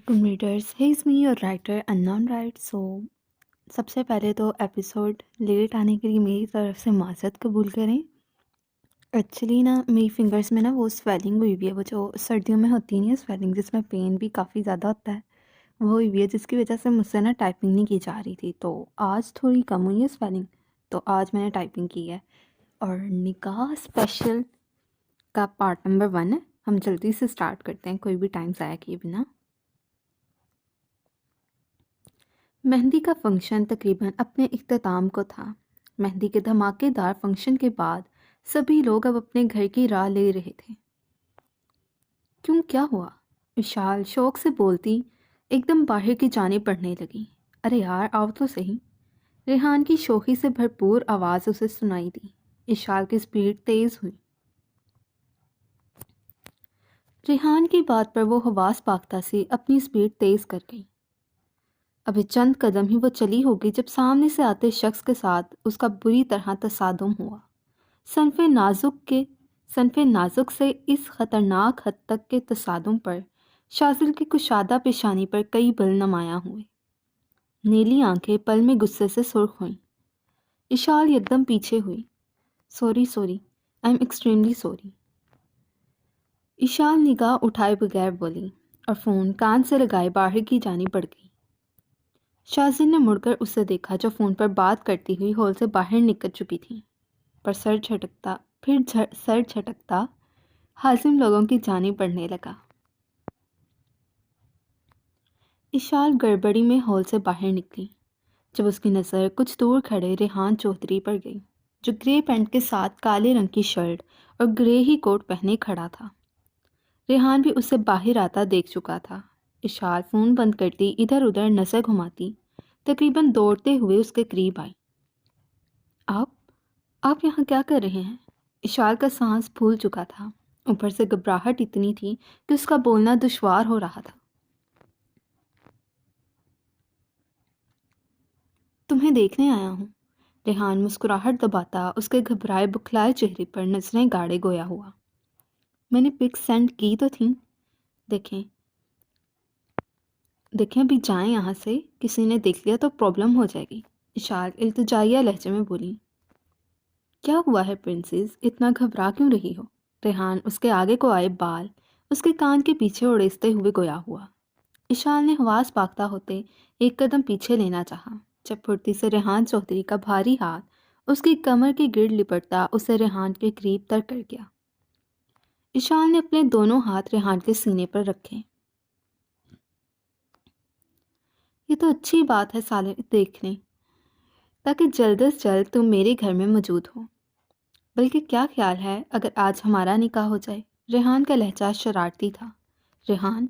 Readers ہے از می اور writer انون right سب سے پہلے تو ایپیسوڈ لیٹ آنے کے لیے میری طرف سے معذرت قبول کریں. ایکچولی نا میری فنگرس میں نا وہ سویلنگ ہوئی ہوئی ہے، وہ جو سردیوں میں ہوتی نہیں ہے سویلنگ، جس میں پین بھی کافی زیادہ ہوتا ہے، وہ ہوئی ہوئی ہے، جس کی وجہ سے مجھ سے نا ٹائپنگ نہیں کی جا رہی تھی. تو آج تھوڑی کم ہوئی ہے سویلنگ، تو آج میں نے ٹائپنگ کی ہے. اور نکاح اسپیشل کا پارٹ نمبر 1 ہے. ہم جلدی سے اسٹارٹ کرتے ہیں کوئی بھی ٹائم ضائع کیے بنا. مہندی کا فنکشن تقریباً اپنے اختتام کو تھا. مہندی کے دھماکے دار فنکشن کے بعد سبھی لوگ اب اپنے گھر کی راہ لے رہے تھے. کیوں، کیا ہوا؟ وشال شوق سے بولتی ایک دم باہر کی جانب بڑھنے لگی. ارے یار آؤ تو صحیح. ریحان کی شوخی سے بھرپور آواز اسے سنائی دی. وشال کی سپیڈ تیز ہوئی. ریحان کی بات پر وہ حواس باختہ سی اپنی سپیڈ تیز کر گئی. ابھی چند قدم ہی وہ چلی ہوگی جب سامنے سے آتے شخص کے ساتھ اس کا بری طرح تصادم ہوا. صنف نازک سے اس خطرناک حد تک کے تصادم پر شاذل کی کشادہ پیشانی پر کئی بل نمایاں ہوئے. نیلی آنکھیں پل میں غصے سے سرخ ہوئیں. اشال یکدم پیچھے ہوئی. Sorry I am extremely sorry. Eshal نگاہ اٹھائے بغیر بولی اور فون کان سے لگائے باہر کی جانب بڑھ گئی. شاذل نے مڑ کر اسے دیکھا جو فون پر بات کرتی ہوئی ہال سے باہر نکل چکی تھی، پر سر جھٹکتا حازم لوگوں کی جانب بڑھنے لگا. اشال گڑبڑی میں ہال سے باہر نکلی جب اس کی نظر کچھ دور کھڑے ریحان چودھری پر گئی، جو گرے پینٹ کے ساتھ کالے رنگ کی شرٹ اور گرے ہی کوٹ پہنے کھڑا تھا. ریحان بھی اسے باہر آتا دیکھ چکا تھا. اشال فون بند کرتی ادھر ادھر نظر گھماتی تقریباً دوڑتے ہوئے اس کے قریب آئی. آپ یہاں کیا کر رہے ہیں؟ اشال کا سانس پھول چکا تھا، اوپر سے گھبراہٹ اتنی تھی کہ اس کا بولنا دشوار ہو رہا تھا. تمہیں دیکھنے آیا ہوں. ریحان مسکراہٹ دباتا اس کے گھبرائے بکھلائے چہرے پر نظریں گاڑے گویا ہوا. میں نے پک سینڈ کی تو تھیں. دیکھیں ابھی جائیں یہاں سے، کسی نے دیکھ لیا تو پرابلم ہو جائے گی. اشال التجائیہ لہجے میں بولی. کیا ہوا ہے پرنسس، اتنا گھبرا کیوں رہی ہو؟ ریحان اس کے آگے کو آئے بال اس کے کان کے پیچھے اڑیستے ہوئے گویا ہوا. اشال نے حواس باختہ ہوتے ایک قدم پیچھے لینا چاہا جب پھرتی سے ریحان چودھری کا بھاری ہاتھ اس کی کمر کے گرد لپٹتا اسے ریحان کے قریب تر کر گیا. اشال نے اپنے دونوں ہاتھ ریحان کے سینے پر رکھے. یہ تو اچھی بات ہے سالے دیکھ لیں، تاکہ جلد از جلد تم میرے گھر میں موجود ہو. بلکہ کیا خیال ہے اگر آج ہمارا نکاح ہو جائے؟ ریحان کا لہجہ شرارتی تھا. ریحان،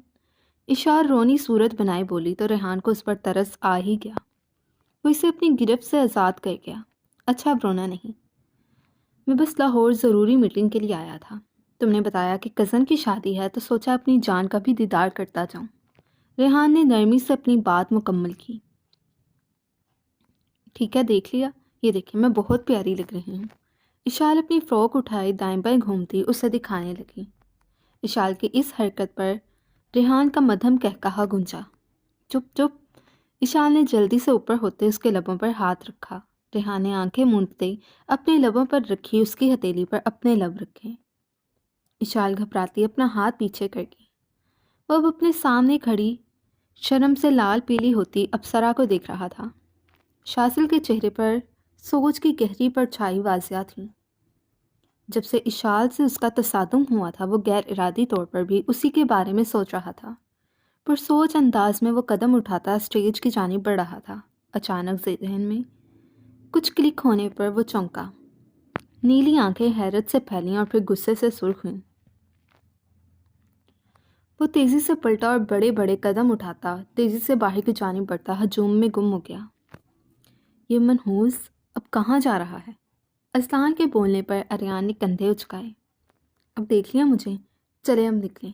اشار رونی صورت بنائے بولی تو ریحان کو اس پر ترس آ ہی گیا. وہ اسے اپنی گرفت سے آزاد کر گیا. اچھا اب رونا نہیں، میں بس لاہور ضروری میٹنگ کے لیے آیا تھا. تم نے بتایا کہ کزن کی شادی ہے تو سوچا اپنی جان کا بھی دیدار کرتا جاؤں. ریحان نے نرمی سے اپنی بات مکمل کی. ٹھیک ہے دیکھ لیا، یہ دیکھیں میں بہت پیاری لگ رہی ہوں. اشال اپنی فروک اٹھائے دائیں بائیں گھومتی اسے دکھانے لگی. اشال کی اس حرکت پر ریحان کا مدھم کہکہا گونجا. چپ. اشال نے جلدی سے اوپر ہوتے اس کے لبوں پر ہاتھ رکھا. ریحان نے آنکھیں مونڈتے اپنے لبوں پر رکھی اس کی ہتھیلی پر اپنے لب رکھے. اشال گھبراتی اپنا ہاتھ پیچھے کر گئی. وہ اب اپنے سامنے کھڑی شرم سے لال پیلی ہوتی اپسرا کو دیکھ رہا تھا. شاذل کے چہرے پر سوچ کی گہری پرچھائی واضح تھی. جب سے اشال سے اس کا تصادم ہوا تھا وہ غیر ارادی طور پر بھی اسی کے بارے میں سوچ رہا تھا. پر سوچ انداز میں وہ قدم اٹھاتا اسٹیج کی جانب بڑھ رہا تھا. اچانک ذہن میں کچھ کلک ہونے پر وہ چونکا. نیلی آنکھیں حیرت سے پھیلیں اور پھر غصے سے سرخ ہوئیں. وہ تیزی سے پلٹا اور بڑے بڑے قدم اٹھاتا تیزی سے باہر کی جانب بڑھتا ہجوم میں گم ہو گیا. یہ منحوس اب کہاں جا رہا ہے؟ اسلان کے بولنے پر اریان نے کندھے اچکائے. اب دیکھ لیا مجھے، چلے اب نکلیں،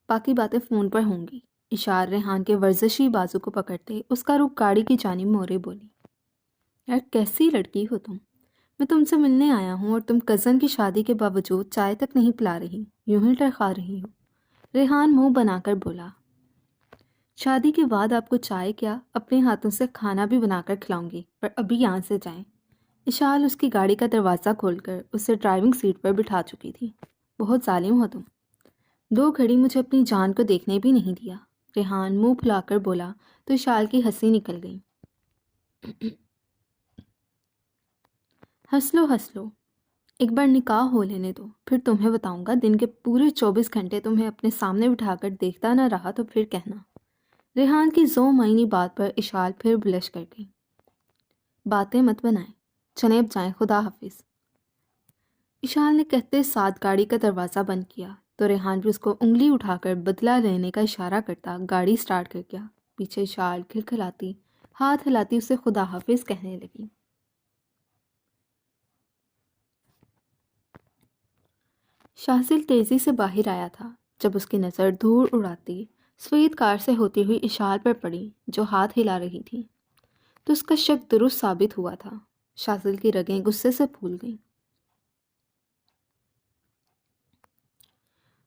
باقی باتیں فون پر ہوں گی. اشار ریحان کے ورزشی بازو کو پکڑتے اس کا رخ گاڑی کی جانب موڑے بولی. یار کیسی لڑکی ہو تم، میں تم سے ملنے آیا ہوں اور تم کزن کی شادی کے باوجود چائے تک نہیں پلا رہی، یوں ہی ٹرخا رہی ہو. ریحان منہ بنا کر بولا. شادی کے بعد آپ کو چائے کیا اپنے ہاتھوں سے کھانا بھی بنا کر کھلاؤں گی، پر ابھی یہاں سے جائیں۔ اشال اس کی گاڑی کا دروازہ کھول کر اسے ڈرائیونگ سیٹ پر بٹھا چکی تھی۔ بہت ظالم ہو تم، 2 گھڑی مجھے اپنی جان کو دیکھنے بھی نہیں دیا، ریحان منہ پھلا کر بولا تو اشال کی ہنسی نکل گئی۔ ہنس لو ہنس لو، ایک بار نکاح ہو لینے دو، پھر تمہیں بتاؤں گا۔ دن کے پورے 24 گھنٹے تمہیں اپنے سامنے بٹھا کر دیکھتا نہ رہا تو پھر کہنا۔ ریحان کی ذو معنی بات پر اشال پھر بلش کر گئی۔ باتیں مت بنائیں، چلیں اب جائیں، خدا حافظ۔ اشال نے کہتے ساتھ گاڑی کا دروازہ بند کیا تو ریحان بھی اس کو انگلی اٹھا کر بدلہ لینے کا اشارہ کرتا گاڑی سٹارٹ کر گیا۔ پیچھے اشال کھلکھلاتی ہاتھ ہلاتی اسے خدا حافظ کہنے لگی۔ شاذل تیزی سے باہر آیا تھا جب اس کی نظر دھول اڑاتی سفید کار سے ہوتی ہوئی اشال پر پڑی جو ہاتھ ہلا رہی تھی، تو اس کا شک درست ثابت ہوا تھا۔ شاذل کی رگیں غصے سے پھول گئیں۔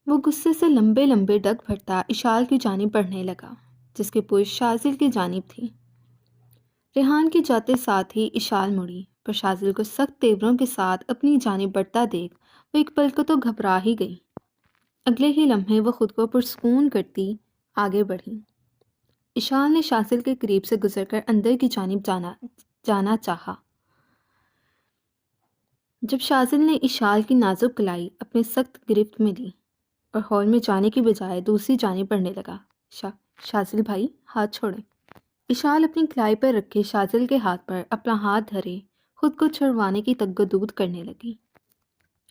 وہ غصے سے لمبے لمبے ڈگ بھرتا اشال کی جانب بڑھنے لگا جس کی پشت شاذل کی جانب تھی۔ ریحان کے جاتے ساتھ ہی اشال مڑی، پر شاذل کو سخت تیوروں کے ساتھ اپنی جانب بڑھتا دیکھ وہ ایک پل کو تو گھبرا ہی گئی۔ اگلے ہی لمحے وہ خود کو پرسکون کرتی آگے بڑھی۔ اشال نے شاذل کے قریب سے گزر کر اندر کی جانب جانا چاہا۔ جب شاذل نے اشال کی نازک کلائی اپنے سخت گرفت میں لی اور ہال میں جانے کی بجائے دوسری جانب بڑھنے لگا۔ شاذل بھائی، ہاتھ چھوڑیں۔ اشال اپنی کلائی پر رکھے شاذل کے ہاتھ پر اپنا ہاتھ دھرے خود کو چھڑوانے کی تگدود کرنے لگی۔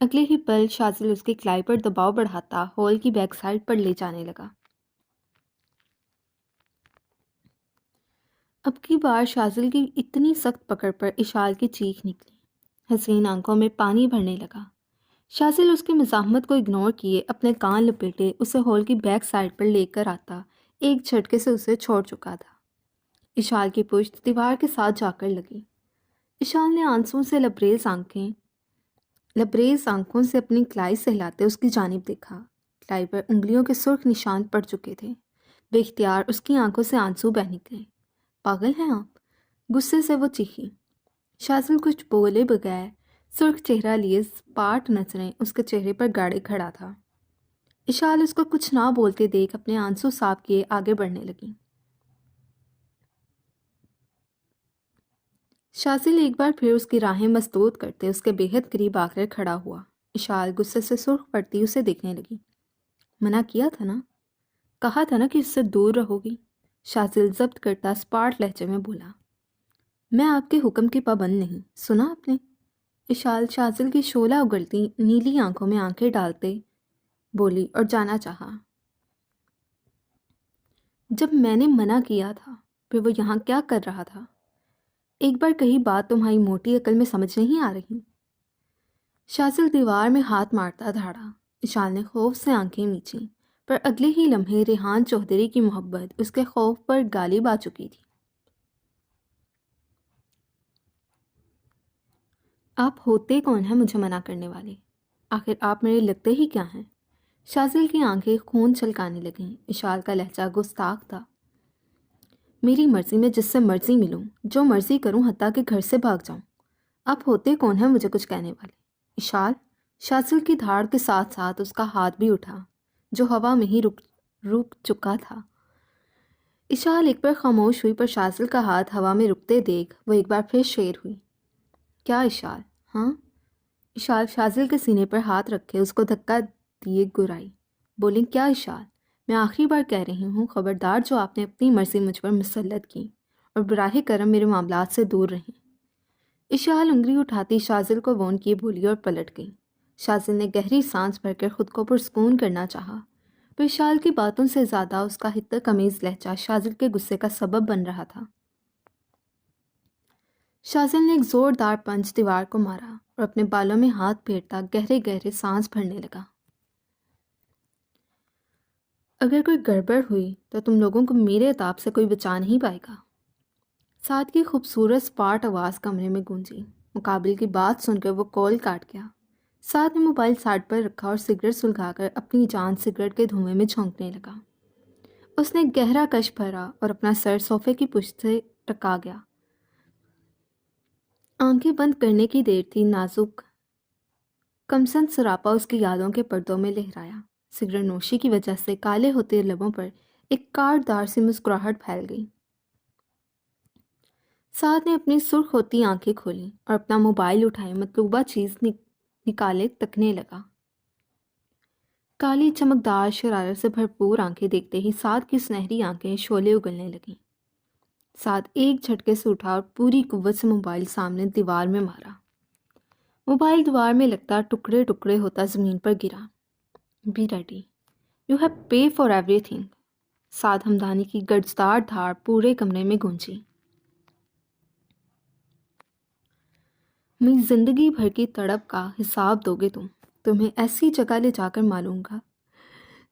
اگلے ہی پل شاذل اس کی کلائی پر دباؤ بڑھاتا ہال کی بیک سائڈ پر لے جانے لگا۔ اب کی بار شاذل کی اتنی سخت پکڑ پر اشال کی چیخ نکلی، حسین آنکھوں میں پانی بھرنے لگا۔ شاذل اس کی مزاحمت کو اگنور کیے اپنے کان لپیٹے اسے ہال کی بیک سائڈ پر لے کر آتا ایک جھٹکے سے اسے چھوڑ چکا تھا۔ اشال کی پشت دیوار کے ساتھ جا کر لگی۔ اشال نے آنسوں سے لبریز آنکھوں سے اپنی کلائی سہلاتے اس کی جانب دیکھا۔ کلائی پر انگلیوں کے سرخ نشان پڑ چکے تھے۔ بے اختیار اس کی آنکھوں سے آنسو بہہ نکلے۔ پاگل ہیں آپ، غصے سے وہ چیخی۔ شاذل کچھ بولے بغیر سرخ چہرہ لیے سپاٹ نظریں اس کے چہرے پر گاڑے کھڑا تھا۔ اشال اس کو کچھ نہ بولتے دیکھ اپنے آنسو صاف کیے آگے بڑھنے لگی۔ شاذل ایک بار پھر اس کی راہیں مسدود کرتے اس کے بے حد قریب آ کر کھڑا ہوا۔ اشال غصے سے سرخ پڑتی اسے دیکھنے لگی۔ منع کیا تھا نا، کہا تھا نا کہ اس سے دور رہو گی۔ شاذل ضبط کرتا سپاٹ لہجے میں بولا، میں آپ کے حکم کی پابند نہیں، سنا آپ نے؟ اشال شاذل کی شعلہ اگلتی نیلی آنکھوں میں آنکھیں ڈالتے بولی اور جانا چاہا۔ جب میں نے منع کیا تھا پھر وہ یہاں کیا کر رہا تھا؟ ایک بار کہی بات تمہاری موٹی عقل میں سمجھ نہیں آ رہی؟ شاذل دیوار میں ہاتھ مارتا دھاڑا۔ اشال نے خوف سے آنکھیں میچیں، پر اگلے ہی لمحے ریحان چوہدری کی محبت اس کے خوف پر غالب آ چکی تھی۔ آپ ہوتے کون ہیں مجھے منع کرنے والے؟ آخر آپ میرے لگتے ہی کیا ہیں؟ شاذل کی آنکھیں خون چھلکانے لگیں۔ اشال کا لہجہ گستاخ تھا۔ میری مرضی میں جس سے مرضی ملوں، جو مرضی کروں، حتیٰ کہ گھر سے بھاگ جاؤں۔ آپ ہوتے کون ہیں مجھے کچھ کہنے والے؟ اشال، شاذل کی دھاڑ کے ساتھ ساتھ اس کا ہاتھ بھی اٹھا جو ہوا میں ہی رک چکا تھا۔ اشال ایک بار خاموش ہوئی، پر شاذل کا ہاتھ ہوا میں رکتے دیکھ وہ ایک بار پھر شیر ہوئی۔ کیا اشال؟ ہاں؟ اشال شاذل کے سینے پر ہاتھ رکھے اس کو دھکا دیے گرائی، بولیں کیا اشال؟ میں آخری بار کہہ رہی ہوں، خبردار جو آپ نے اپنی مرضی مجھ پر مسلط کی، اور براہ کرم میرے معاملات سے دور رہیں۔ اشال انگلی اٹھاتی شاذل کو وون کیے بولی اور پلٹ گئی۔ شاذل نے گہری سانس بھر کر خود کو پرسکون کرنا چاہا، پر اشال کی باتوں سے زیادہ اس کا حد تمیز لہجہ شاذل کے غصے کا سبب بن رہا تھا۔ شاذل نے ایک زوردار پنچ دیوار کو مارا اور اپنے بالوں میں ہاتھ پھیرتا گہرے گہرے سانس بھرنے لگا۔ اگر کوئی گڑبڑ ہوئی تو تم لوگوں کو میرے عتاب سے کوئی بچا نہیں پائے گا۔ ساتھ کی خوبصورت سپاٹ آواز کمرے میں گونجی۔ مقابل کی بات سن کر وہ کال کاٹ گیا۔ ساتھ میں موبائل سائڈ پر رکھا اور سگریٹ سلگا کر اپنی جان سگریٹ کے دھوئیں میں جھونکنے لگا۔ اس نے گہرا کش بھرا اور اپنا سر صوفے کی پشت سے ٹکا گیا۔ آنکھیں بند کرنے کی دیر تھی، نازک کمسن سراپا اس کی یادوں کے پردوں میں لہرایا۔ سگریٹ نوشی کی وجہ سے کالے ہوتے لبوں پر ایک کاٹ دار سی مسکراہٹ پھیل گئی۔ سعد نے اپنی سرخ ہوتی آنکھیں کھولیں اور اپنا موبائل اٹھائے مطلوبہ چیز نکالے تکنے لگا۔ کالی چمکدار شرارت سے بھرپور آنکھیں دیکھتے ہی سعد کی سنہری آنکھیں شعلے اگلنے لگیں۔ سعد ایک جھٹکے سے اٹھا اور پوری قوت سے موبائل سامنے دیوار میں مارا۔ موبائل دیوار میں لگتا ٹکڑے ٹکڑے ہوتا زمین پر گرا۔ Be ready, you have pay for everything. Saad Hamdani کی گرجدار دھاڑ پورے کمرے میں گونجی۔ میری زندگی بھر کی تڑپ کا حساب دو گے تمہیں ایسی جگہ لے جا کر معلوم گا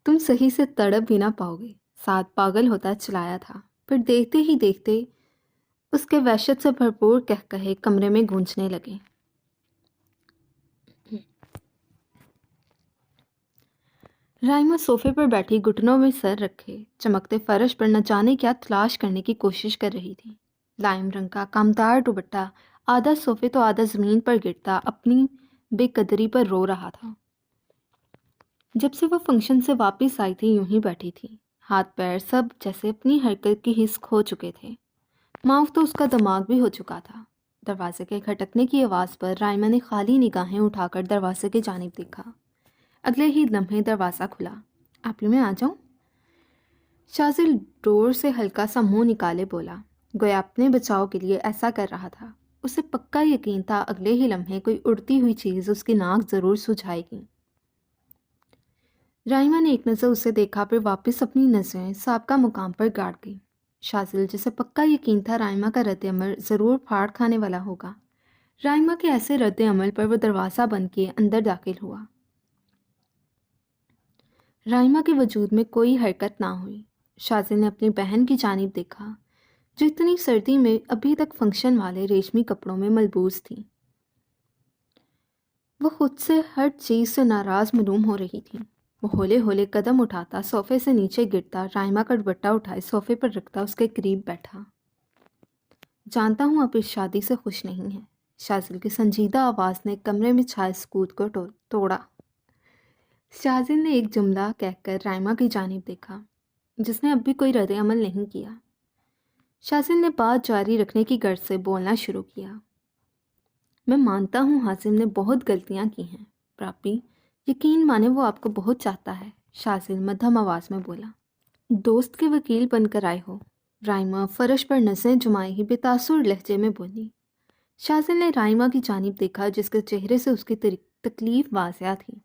تم صحیح سے تڑپ بھی نہ پاؤ گے۔ سعد پاگل ہوتا چلایا تھا، پھر دیکھتے ہی دیکھتے اس کے وحشت سے بھرپور کہے کمرے میں گونجنے لگے۔ رائما صوفے پر بیٹھی گھٹنوں میں سر رکھے چمکتے فرش پر نہ جانے کیا تلاش کرنے کی کوشش کر رہی تھی۔ لائم رنگ کا کامدار دوپٹہ آدھا صوفے تو آدھا زمین پر گرتا اپنی بے قدری پر رو رہا تھا۔ جب سے وہ فنکشن سے واپس آئی تھی یوں ہی بیٹھی تھی، ہاتھ پیر سب جیسے اپنی حرکت کی حس کھو چکے تھے، معاف تو اس کا دماغ بھی ہو چکا تھا۔ دروازے کے کھٹکنے کی آواز پر رائما نے خالی نگاہیں اٹھا کر دروازے کی جانب دیکھا۔ اگلے ہی لمحے دروازہ کھلا۔ آپ میں آ جاؤں؟ شازل ڈور سے ہلکا سا منہ نکالے بولا، گویا اپنے بچاؤ کے لیے ایسا کر رہا تھا۔ اسے پکا یقین تھا اگلے ہی لمحے کوئی اڑتی ہوئی چیز اس کی ناک ضرور سجھائے گی۔ رائما نے ایک نظر اسے دیکھا، پھر واپس اپنی نظریں سابقہ مقام پر گاڑ گئی۔ شازل جسے پکا یقین تھا رائما کا رد عمل ضرور پھاڑ کھانے والا ہوگا، رائما کے ایسے رد عمل پر وہ دروازہ بند کیے اندر داخل ہوا۔ رائما کے وجود میں کوئی حرکت نہ ہوئی۔ شازل نے اپنی بہن کی جانب دیکھا جو اتنی سردی میں ابھی تک فنکشن والے ریشمی کپڑوں میں ملبوس تھی۔ وہ خود سے ہر چیز سے ناراض معلوم ہو رہی تھی۔ وہ ہولے ہولے قدم اٹھاتا صوفے سے نیچے گرتا، رائما کا دوپٹہ اٹھائے صوفے پر رکھتا اس کے قریب بیٹھا۔ جانتا ہوں آپ اس شادی سے خوش نہیں ہیں، شازل کی سنجیدہ آواز نے کمرے میں چھائے سکوت کو توڑا۔ شازل نے ایک جملہ کہہ کر رائما کی جانب دیکھا جس نے اب بھی کوئی رد عمل نہیں کیا۔ شازل نے بات جاری رکھنے کی غرض سے بولنا شروع کیا۔ میں مانتا ہوں حازم نے بہت غلطیاں کی ہیں، پر آپ بھی یقین مانے وہ آپ کو بہت چاہتا ہے، شازل مدھم آواز میں بولا۔ دوست کے وکیل بن کر آئے ہو، رائما فرش پر نظریں جمائے ہی بے تاثر لہجے میں بولی۔ شازل نے رائما کی جانب دیکھا جس کے چہرے سے اس کی تکلیف واضح تھی۔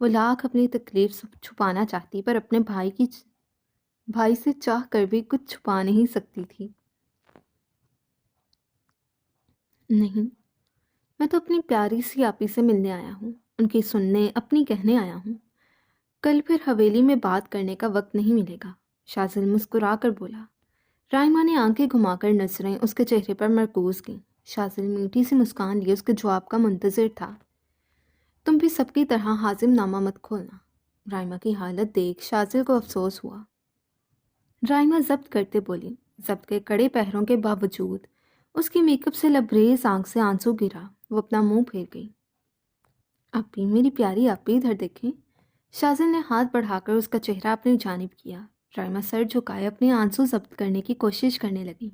وہ لاکھ اپنی تکلیف چھپانا چاہتی پر اپنے بھائی سے چاہ کر بھی کچھ چھپا نہیں سکتی تھی۔ نہیں، میں تو اپنی پیاری سی آپی سے ملنے آیا ہوں، ان کی سننے اپنی کہنے آیا ہوں، کل پھر حویلی میں بات کرنے کا وقت نہیں ملے گا، شازل مسکرا کر بولا۔ رائما نے آنکھیں گھما کر نظریں اس کے چہرے پر مرکوز کیں۔ شازل میٹھی سی مسکان لیے اس کے جواب کا منتظر تھا۔ تم بھی سب کی طرح حازم نامہ مت کھولنا۔ رائما کی حالت دیکھ شازل کو افسوس ہوا۔ رائما ضبط کرتے بولی۔ ضبط کے کڑے پہروں کے باوجود اس کی میک اپ سے لبریز آنکھ سے آنسو گرا۔ وہ اپنا منہ پھیر گئی۔ آپی، میری پیاری آپی، ادھر دیکھیں۔ شازل نے ہاتھ بڑھا کر اس کا چہرہ اپنی جانب کیا۔ رائما سر جھکائے اپنے آنسو ضبط کرنے کی کوشش کرنے لگی،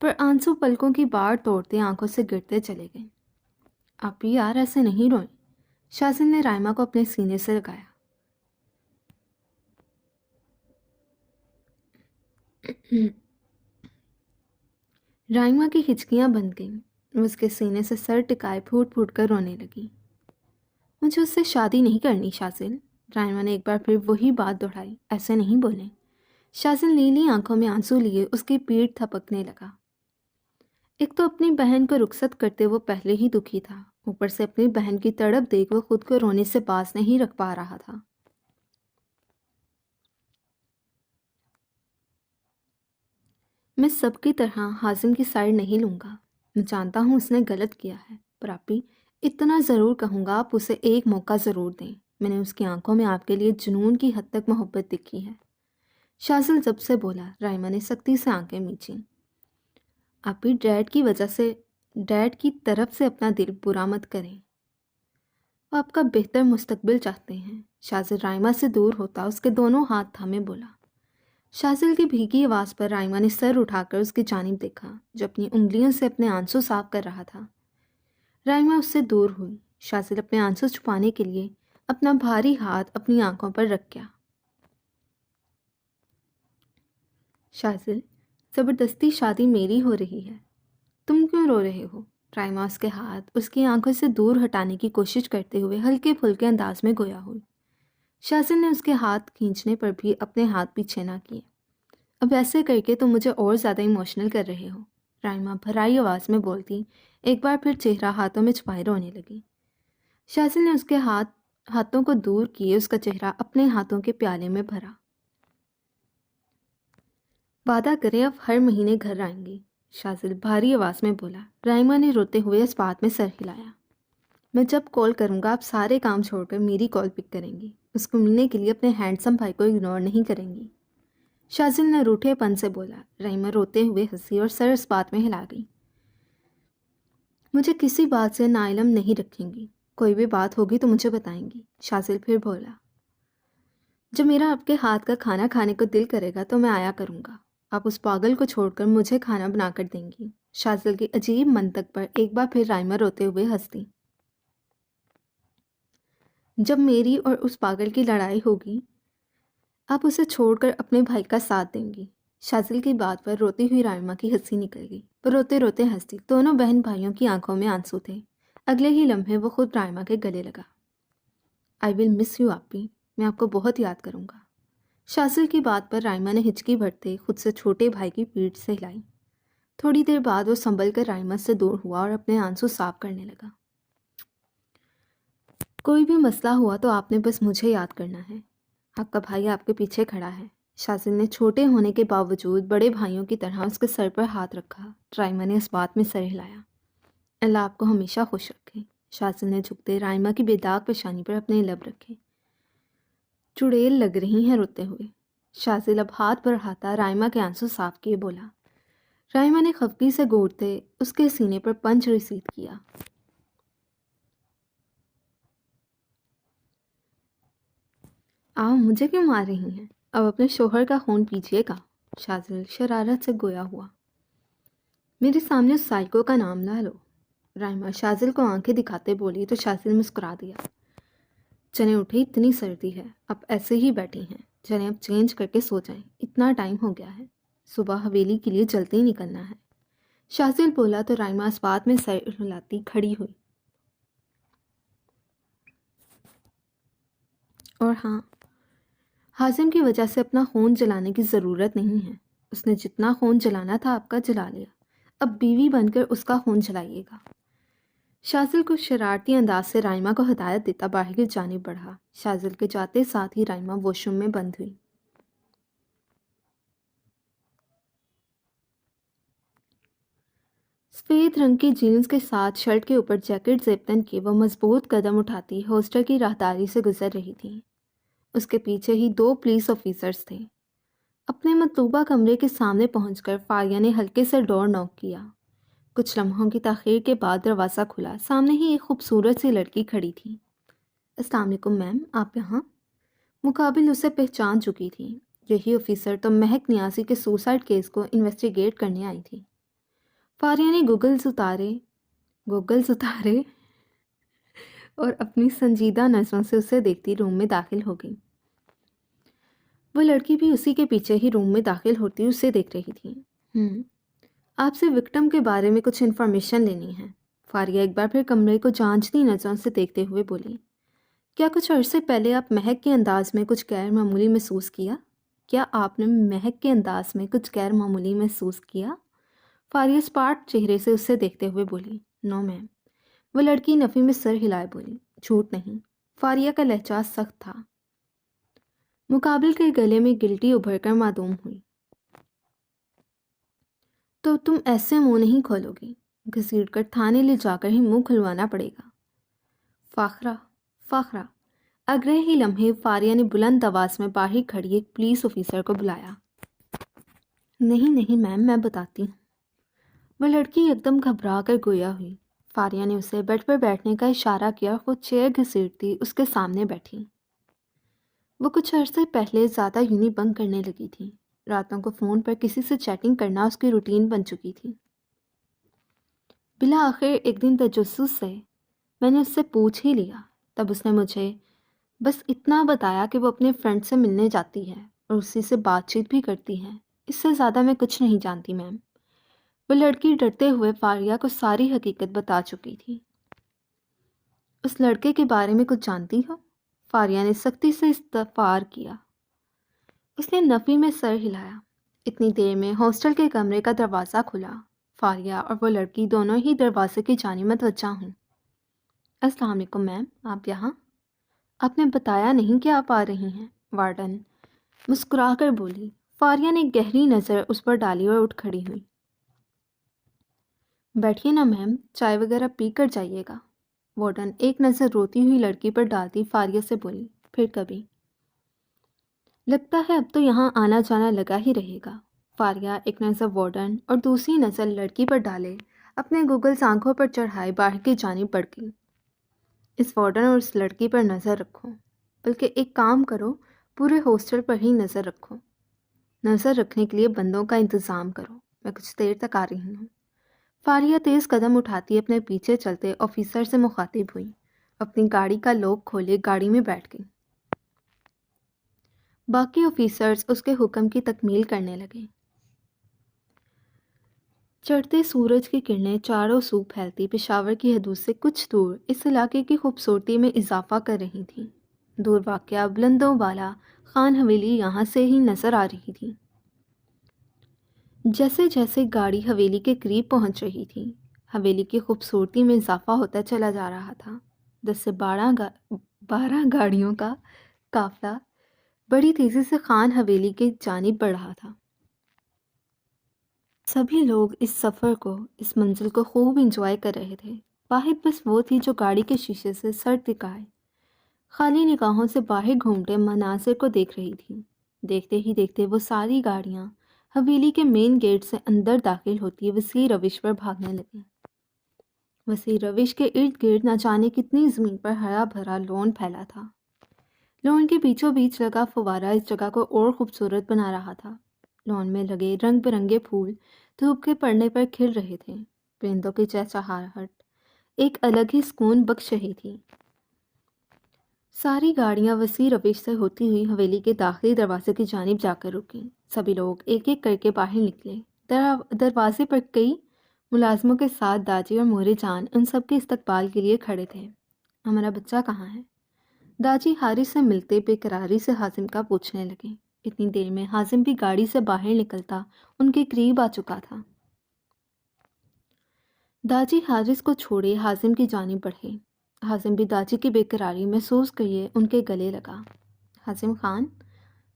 پر آنسو پلکوں کی باڑ توڑتے آنکھوں سے گرتے چلے گئے۔ آپی یار، ایسے نہیں روئیں۔ شازل نے رائما کو اپنے سینے سے لگایا۔ رائما کی ہچکیاں بند گئیں، وہ اس کے سینے سے سر ٹکائے پھوٹ پھوٹ کر رونے لگی۔ مجھے اس سے شادی نہیں کرنی شازل۔ رائما نے ایک بار پھر وہی بات دہرائی۔ ایسے نہیں بولیں۔ شازل نیلی آنکھوں میں آنسو لیے اس کی پیٹھ تھپکنے لگا۔ ایک تو اپنی بہن کو رخصت کرتے وہ پہلے ہی دکھی تھا، اوپر سے اپنی بہن کی تڑپ دیکھ وہ خود کو رونے سے باز نہیں رکھ پا رہا تھا۔ میں سب کی طرح حازم کی سائڈ نہیں لوں گا۔ میں جانتا ہوں اس نے غلط کیا ہے، پر آپی اتنا ضرور کہوں گا، آپ اسے ایک موقع ضرور دیں۔ میں نے اس کی آنکھوں میں آپ کے لیے جنون کی حد تک محبت دیکھی ہے۔ شازل جب سے بولا۔ رائما نے سختی سے آنکھیں میچیں۔ آپ بھی ڈیڈ کی طرف سے اپنا دل برا مت کریں، وہ آپ کا بہتر مستقبل چاہتے ہیں۔ شازل رائما سے دور ہوتا اس کے دونوں ہاتھ تھامے بولا۔ شازل کی بھیگی آواز پر رائما نے سر اٹھا کر اس کی جانب دیکھا جو اپنی انگلیوں سے اپنے آنسو صاف کر رہا تھا۔ رائما اس سے دور ہوئی۔ شازل اپنے آنسو چھپانے کے لیے اپنا بھاری ہاتھ اپنی آنکھوں پر رکھ گیا۔ شازل، زبردستی شادی میری ہو رہی ہے، تم کیوں رو رہے ہو؟ رائما اس کے ہاتھ اس کی آنکھوں سے دور ہٹانے کی کوشش کرتے ہوئے ہلکے پھلکے انداز میں گویا ہوئی۔ شازل نے اس کے ہاتھ کھینچنے پر بھی اپنے ہاتھ پیچھے نہ کیے۔ اب ایسے کر کے تم مجھے اور زیادہ ایموشنل کر رہے ہو، رائما بھرائی آواز میں بولتی، ایک بار پھر چہرہ ہاتھوں میں چھپائے رونے لگی۔ شازل نے اس کے ہاتھوں کو دور کیے اس کا چہرہ اپنے ہاتھوں کے پیالے میں بھرا۔ وعدہ کریں اب ہر مہینے گھر آئیں گی، شازل بھاری آواز میں بولا۔ رائما نے روتے ہوئے اس بات میں سر ہلایا۔ میں جب کال کروں گا آپ سارے کام چھوڑ کر میری کال پک کریں گی، اس کو ملنے کے لیے اپنے ہینڈسم بھائی کو اگنور نہیں کریں گی، شازل نے روٹھے پن سے بولا۔ رائما روتے ہوئے ہنسی اور سر اس بات میں ہلا گئی۔ مجھے کسی بات سے ناعلم نہیں رکھیں گی، کوئی بھی بات ہوگی تو مجھے بتائیں گی، شازل پھر بولا۔ جب میرا آپ کے ہاتھ کا کھانا کھانے کو دل کرے گا تو میں آیا کروں گا، آپ اس پاگل کو چھوڑ کر مجھے کھانا بنا کر دیں گی۔ شازل کی عجیب منطق پر ایک بار پھر رائما روتے ہوئے ہنس دی۔ جب میری اور اس پاگل کی لڑائی ہوگی آپ اسے چھوڑ کر اپنے بھائی کا ساتھ دیں گی۔ شازل کی بات پر روتی ہوئی رائما کی ہنسی نکل گئی، وہ روتے روتے ہنسی۔ دونوں بہن بھائیوں کی آنکھوں میں آنسو تھے۔ اگلے ہی لمحے وہ خود رائما کے گلے لگا۔ آئی ول مس یو آپی، میں آپ کو بہت یاد کروں گا۔ شازل کی بات پر رائما نے ہچکی بھرتے خود سے چھوٹے بھائی کی پیٹھ سے ہلائی۔ تھوڑی دیر بعد وہ سنبھل کر رائما سے دور ہوا اور اپنے آنسو صاف کرنے لگا۔ کوئی بھی مسئلہ ہوا تو آپ نے بس مجھے یاد کرنا ہے، آپ کا بھائی آپ کے پیچھے کھڑا ہے۔ شازل نے چھوٹے ہونے کے باوجود بڑے بھائیوں کی طرح اس کے سر پر ہاتھ رکھا۔ رائما نے اس بات میں سر ہلایا۔ اللہ آپ کو ہمیشہ خوش رکھے۔ شازل نے جھکتے رائما کی بے داغ پیشانی پر اپنے لب رکھے۔ چڑیل لگ رہی ہیں روتے ہوئے، شازل اب ہاتھ بڑھاتا رائما کے آنسو صاف کیے بولا۔ رائما نے خفگی سے گھونٹتے اس کے سینے پر پنچ رسید کیا۔ مجھے کیوں مار رہی ہیں؟ اب اپنے شوہر کا خون پیجیے گا، شازل شرارت سے گویا ہوا۔ میرے سامنے اس سائیکو کا نام نہ لو، رائما شازل کو آنکھیں دکھاتے بولی تو شازل مسکرا دیا۔ چلیں اٹھے، اتنی سردی ہے، اب ایسے ہی بیٹھی ہیں، چلیں اب چینج کر کے سو جائیں، اتنا ٹائم ہو گیا ہے، صبح حویلی کے لیے جلدی نکلنا ہے، شازل بولا تو رائما اس بات میں سر ہلاتی کھڑی ہوئی۔ اور ہاں، حازم کی وجہ سے اپنا خون جلانے کی ضرورت نہیں ہے، اس نے جتنا خون جلانا تھا آپ کا جلا لیا، اب بیوی بن کر اس کا خون جلائیے گا۔ شازل کو شرارتی انداز سے رائما کو ہدایت دیتا باہر کی جانب بڑھا۔ شازل کے جاتے ساتھ ہی رائما واش روم میں بند ہوئی۔ سفید رنگ کی جینز کے ساتھ شرٹ کے اوپر جیکٹ زیب تن کے وہ مضبوط قدم اٹھاتی ہاسٹل کی راہداری سے گزر رہی تھی۔ اس کے پیچھے ہی 2 پولیس آفیسرز تھے۔ اپنے مطلوبہ کمرے کے سامنے پہنچ کر فاریہ نے ہلکے سے ڈور نوک کیا۔ کچھ لمحوں کی تاخیر کے بعد دروازہ کھلا، سامنے ہی ایک خوبصورت سی لڑکی کھڑی تھی۔ السلام علیکم میم، آپ یہاں؟ مقابل اسے پہچان چکی تھی، یہی آفیسر تو مہک نیازی کے سوسائڈ کیس کو انویسٹیگیٹ کرنے آئی تھی۔ فاریہ نے گوگلز اتارے اور اپنی سنجیدہ نظروں سے اسے دیکھتی روم میں داخل ہو گئی۔ وہ لڑکی بھی اسی کے پیچھے ہی روم میں داخل ہوتی اسے دیکھ رہی تھی۔ آپ سے وکٹم کے بارے میں کچھ انفارمیشن لینی ہے، فاریہ ایک بار پھر کمرے کو جانچتی نظروں سے دیکھتے ہوئے بولی۔ کیا کچھ عرصے پہلے آپ مہک کے انداز میں کچھ غیر معمولی محسوس کیا؟ کیا آپ نے مہک کے انداز میں کچھ غیر معمولی محسوس کیا؟ فاریہ اسپاٹ چہرے سے اسے دیکھتے ہوئے بولی۔ نو میم، وہ لڑکی نفی میں سر ہلائے بولی۔ جھوٹ نہیں، فاریہ کا لہجہ سخت تھا۔ مقابل کے گلے میں گلٹی ابھر کر معدوم ہوئی۔ تو تم ایسے منہ نہیں کھولو گی، گھسیٹ کر تھانے لے جا کر ہی منہ کھلوانا پڑے گا۔ فاخرہ، اگلے ہی لمحے فاریہ نے بلند آواز میں باہر کھڑی ایک پولیس آفیسر کو بلایا۔ نہیں میم، میں بتاتی ہوں۔ وہ لڑکی ایک دم گھبرا کر گویا ہوئی۔ فاریہ نے اسے بیڈ پر بیٹھنے کا اشارہ کیا اور خود چیئر گھسیٹتی اس کے سامنے بیٹھی۔ وہ کچھ عرصے پہلے زیادہ یونی بنک کرنے لگی تھی۔ راتوں کو فون پر کسی سے چیٹنگ کرنا اس کی روٹین بن چکی تھی۔ بالآخر ایک دن تجسس سے میں نے اس سے پوچھ ہی لیا۔ تب اس نے مجھے بس اتنا بتایا کہ وہ اپنے فرینڈ سے ملنے جاتی ہے اور اسی سے بات چیت بھی کرتی ہے۔ اس سے زیادہ میں کچھ نہیں جانتی میم۔ وہ لڑکی ڈرتے ہوئے فاریہ کو ساری حقیقت بتا چکی تھی۔ اس لڑکے کے بارے میں کچھ جانتی ہو؟ فاریہ نے سختی سے استفسار کیا۔ اس نے نفی میں سر ہلایا۔ اتنی دیر میں ہاسٹل کے کمرے کا دروازہ کھلا۔ فاریہ اور وہ لڑکی دونوں ہی دروازے کی جانب متوجہ ہوں۔ السلام علیکم میم، آپ یہاں؟ آپ نے بتایا نہیں کہ آپ آ رہی ہیں، وارڈن مسکرا کر بولی۔ فاریہ نے گہری نظر اس پر ڈالی اور اٹھ کھڑی ہوئی۔ بیٹھیے نا میم، چائے وغیرہ پی کر جائیے گا، وارڈن ایک نظر روتی ہوئی لڑکی پر ڈالتی فاریہ سے بولی۔ پھر کبھی لگتا ہے اب تو یہاں آنا جانا لگا ہی رہے گا۔ فاریہ ایک نظر وارڈن اور دوسری نظر لڑکی پر ڈالے اپنے گوگلز آنکھوں پر چڑھائے باہر کی جانب بڑھ گئی۔ اس وارڈن اور اس لڑکی پر نظر رکھو، بلکہ ایک کام کرو، پورے ہاسٹل پر ہی نظر رکھو۔ نظر رکھنے کے لیے بندوں کا انتظام کرو، میں کچھ دیر تک آ رہی ہوں۔ فاریہ تیز قدم اٹھاتی اپنے پیچھے چلتے آفیسر سے مخاطب ہوئی، اپنی گاڑی کا لوک کھولے گاڑی میں بیٹھ گئی۔ باقی آفیسرز اس کے حکم کی تکمیل کرنے لگے۔ چڑھتے سورج کی کرنیں چاروں سو پھیلتی پشاور کی حدود سے کچھ دور اس علاقے کی خوبصورتی میں اضافہ کر رہی تھیں۔ دور واقع بلندوں والا خان حویلی یہاں سے ہی نظر آ رہی تھی۔ جیسے جیسے گاڑی حویلی کے قریب پہنچ رہی تھی، حویلی کی خوبصورتی میں اضافہ ہوتا چلا جا رہا تھا۔ 10 سے 12 گاڑیوں کا قافلہ بڑی تیزی سے خان حویلی کی جانب بڑھ رہا تھا۔ سبھی لوگ اس سفر کو، اس منزل کو خوب انجوائے کر رہے تھے۔ واحد بس وہ تھی جو گاڑی کے شیشے سے سر ٹکائے خالی نگاہوں سے باہر گھومتے مناظر کو دیکھ رہی تھی۔ دیکھتے ہی دیکھتے وہ ساری گاڑیاں حویلی کے مین گیٹ سے اندر داخل ہوتی وسیع روش پر بھاگنے لگیں۔ وسیع روش کے ارد گرد نہ جانے کتنی زمین پر ہرا بھرا لون پھیلا تھا۔ لون کے بیچوں بیچ لگا فوارہ اس جگہ کو اور خوبصورت بنا رہا تھا۔ لون میں لگے رنگ برنگے پھول دھوپ کے پڑنے پر کھل رہے تھے۔ پرندوں کی چہچہاہٹ ایک الگ ہی سکون بخش رہی تھی۔ ساری گاڑیاں وسیع روش سے ہوتی ہوئی حویلی کے داخلی دروازے کی جانب جا کر رکیں۔ سبھی لوگ ایک ایک کر کے باہر نکلے۔ دروازے پر کئی ملازموں کے ساتھ داجی اور مورے جان ان سب کے استقبال کے لیے کھڑے تھے۔ ہمارا بچہ کہاں ہے؟ داجی حارث سے ملتے بے قراری سے حازم کا پوچھنے لگے۔ اتنی دیر میں حازم بھی گاڑی سے باہر نکلتا ان کے قریب آ چکا تھا۔ داجی حارث کو چھوڑے حازم کی جانب بڑھے۔ حازم بھی داجی کی بے قراری محسوس کیے ان کے گلے لگا۔ حازم خان،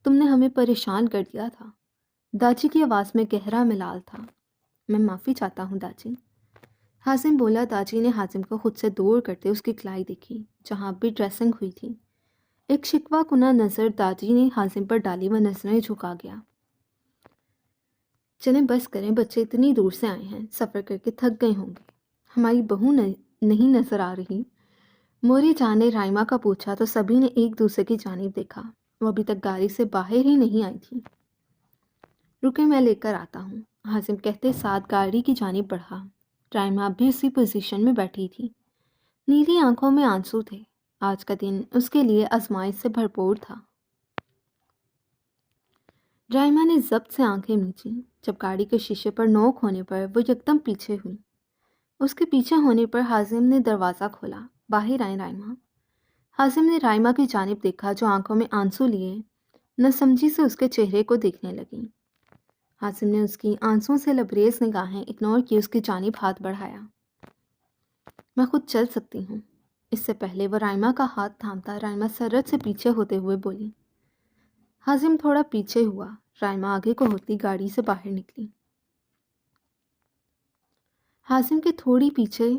تم نے ہمیں پریشان کر دیا تھا۔ داجی کی آواز میں گہرا ملال تھا۔ میں معافی چاہتا ہوں داجی، حازم بولا۔ داجی نے حازم کو خود سے دور کرتے اس کی کلائی دیکھی جہاں اب بھی ڈریسنگ ہوئی تھی۔ ایک شکوہ کنہ نظر داجی نے حازم پر ڈالی و نظریں جھکا گیا۔ چلیں بس کریں، بچے اتنی دور سے آئے ہیں، سفر کر کے تھک گئے ہوں گے۔ ہماری بہو نہیں نظر آ رہی؟ موری جان نے رائمہ کا پوچھا تو سبھی نے ایک دوسرے کی جانب دیکھا۔ وہ ابھی تک گاڑی سے باہر ہی نہیں آئی تھی۔ رکے، میں لے کر آتا ہوں، حازم کہتے ساتھ گاڑی کی جانب بڑھا۔ رائمہ اب بھی اسی پوزیشن میں بیٹھی تھی۔ نیلی آنکھوں میں آنسو تھے۔ آج کا دن اس کے لیے آزمائش سے بھرپور تھا۔ رائمہ نے ضبط سے آنکھیں میچیں۔ جب گاڑی کے شیشے پر نوک ہونے پر وہ یکدم پیچھے ہوئی۔ اس کے پیچھے ہونے پر حازم نے دروازہ کھولا۔ باہر آئیں رائمہ۔ حازم نے رائمہ کی جانب دیکھا جو آنکھوں میں آنسو لیے نہ سمجھی سے اس کے چہرے کو دیکھنے لگی۔ حازم نے اس کی آنسوں سے لبریز نگاہیں اگنور کی اس کی جانب ہاتھ بڑھایا۔ میں خود چل سکتی ہوں۔ اس سے پہلے وہ رائمہ کا ہاتھ تھامتا رائمہ سرت سے پیچھے ہوتے ہوئے بولی۔ حازم تھوڑا پیچھے ہوا۔ رائمہ آگے کو ہوتی گاڑی سے باہر نکلی۔ حازم کے تھوڑی پیچھے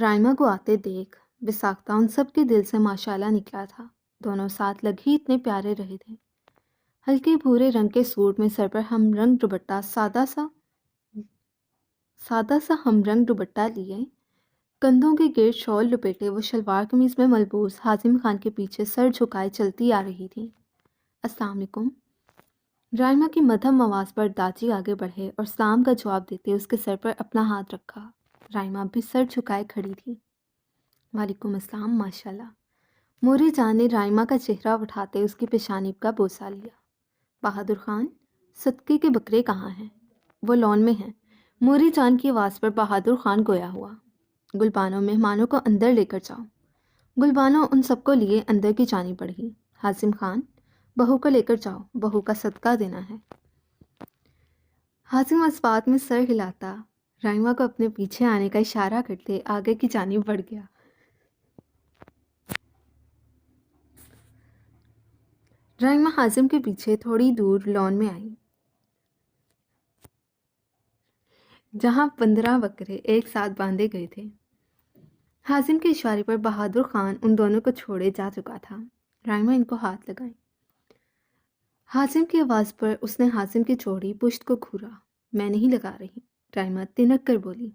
رائمہ کو آتے دیکھ بساختہ ان سب کے دل سے ماشاءاللہ نکلا تھا۔ دونوں ساتھ لگ ہی اتنے پیارے رہے تھے۔ ہلکے بھورے رنگ کے سوٹ میں سر پر ہم رنگ دوپٹہ سادہ سا ہم رنگ دوپٹہ لیے، کندھوں کے گرد شال لپیٹے وہ شلوار قمیض میں ملبوس حازم خان کے پیچھے سر جھکائے چلتی آ رہی تھی۔ السلام علیکم۔ رائمہ کی مدھم آواز پر داجی آگے بڑھے اور سلام کا جواب دیتے اس کے سر پر اپنا ہاتھ رکھا۔ رائمہ بھی سر جھکائے کھڑی تھی۔ وعلیکم السلام ماشاءاللہ۔ موری جان نے رائمہ کا چہرہ اٹھاتے اس کی پیشانی کا بوسہ لیا۔ بہادر خان، صدقے کے بکرے کہاں ہیں؟ وہ لان میں ہیں۔ موری جان کی آواز پر بہادر خان گویا ہوا۔ گلبانو مہمانوں کو اندر لے کر جاؤ۔ گلبانو ان سب کو لیے اندر کی جانب بڑھی۔ حازم خان، بہو کو لے کر جاؤ، بہو کا صدقہ دینا ہے۔ حازم اس بات میں سر ہلاتا رائمہ کو اپنے پیچھے آنے کا اشارہ کرتے آگے کی جانب بڑھ گیا۔ رائمہ حازم کے پیچھے تھوڑی دور لان میں آئی، جہاں 15 بکرے ایک ساتھ باندھے گئے تھے۔ حازم کے اشارے پر بہادر خان ان دونوں کو چھوڑے جا چکا تھا۔ رائمہ ان کو ہاتھ لگائیں۔ حازم کی آواز پر اس نے حازم کی چوڑی پشت کو گھورا۔ میں نہیں لگا رہی، رائمہ تنک کر بولی۔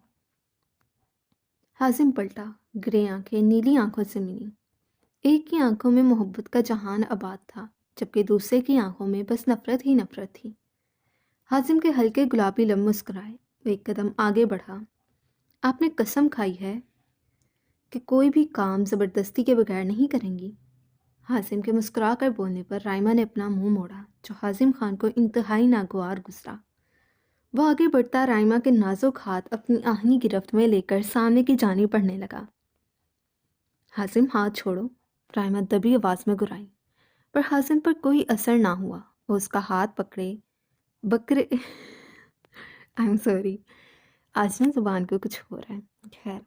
حازم پلٹا، گرے آنکھیں نیلی آنکھوں سے ملی۔ ایک کی آنکھوں میں محبت کا جہان آباد تھا، جبکہ دوسرے کی آنکھوں میں بس نفرت ہی نفرت تھی۔ حازم کے ہلکے گلابی لب مسکرائے، وہ ایک قدم آگے بڑھا۔ آپ نے قسم کھائی ہے کہ کوئی بھی کام زبردستی کے بغیر نہیں کریں گی؟ حازم کے مسکرا کر بولنے پر رائمہ نے اپنا منہ موڑا، جو حازم خان کو انتہائی ناگوار گزرا۔ وہ آگے بڑھتا رائمہ کے نازک ہاتھ اپنی آہنی گرفت میں لے کر سامنے کی جانب بڑھنے لگا۔ حازم ہاتھ چھوڑو، رائمہ دبی آواز میں گرائی، پر حازم پر کوئی اثر نہ ہوا۔ وہ اس کا ہاتھ پکڑے بکرے آئی ایم سوری، آج نا زبان کو کچھ ہو رہا ہے، خیر